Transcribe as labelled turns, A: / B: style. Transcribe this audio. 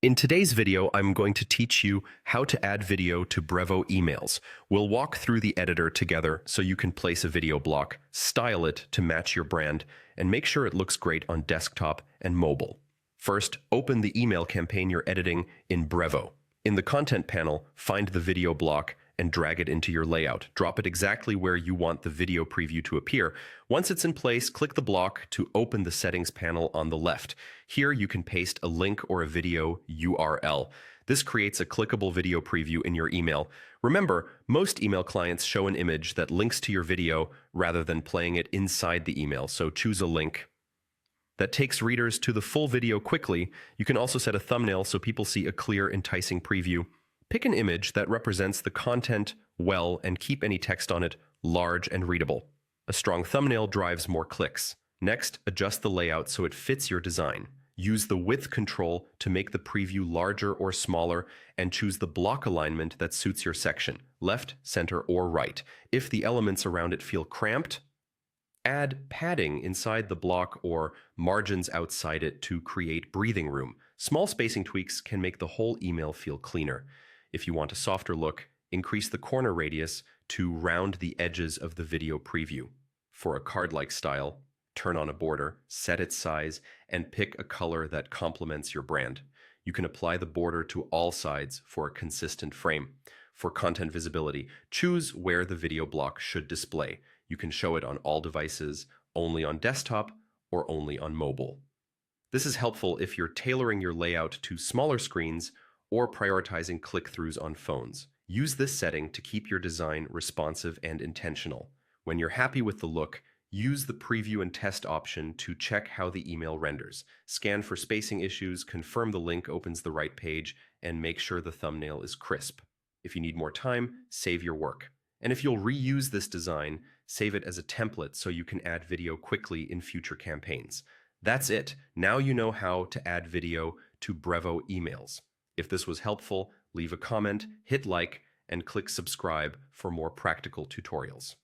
A: In today's video, I'm going to teach you how to add video to Brevo emails. We'll walk through the editor together so you can place a video block, style it to match your brand, and make sure it looks great on desktop and mobile. First, open the email campaign you're editing in Brevo. In the Content panel, find the video block and drag it into your layout. Drop it exactly where you want the video preview to appear. Once it's in place, click the block to open the settings panel on the left. Here you can paste a link or a video URL. This creates a clickable video preview in your email. Remember, most email clients show an image that links to your video rather than playing it inside the email, so choose a link that takes readers to the full video quickly. You can also set a thumbnail so people see a clear, enticing preview. Pick an image that represents the content well and keep any text on it large and readable. A strong thumbnail drives more clicks. Next, adjust the layout so it fits your design. Use the width control to make the preview larger or smaller, and choose the block alignment that suits your section, left, center, or right. If the elements around it feel cramped, add padding inside the block or margins outside it to create breathing room. Small spacing tweaks can make the whole email feel cleaner. If you want a softer look, increase the corner radius to round the edges of the video preview. For a card-like style, turn on a border, set its size, and pick a color that complements your brand. You can apply the border to all sides for a consistent frame. For content visibility, choose where the video block should display. You can show it on all devices, only on desktop, or only on mobile. This is helpful if you're tailoring your layout to smaller screens or prioritizing click-throughs on phones. Use this setting to keep your design responsive and intentional. When you're happy with the look, use the preview and test option to check how the email renders. Scan for spacing issues, confirm the link opens the right page, and make sure the thumbnail is crisp. If you need more time, save your work. And if you'll reuse this design, save it as a template so you can add video quickly in future campaigns. That's it. Now you know how to add video to Brevo emails. If this was helpful, leave a comment, hit like, and click subscribe for more practical tutorials.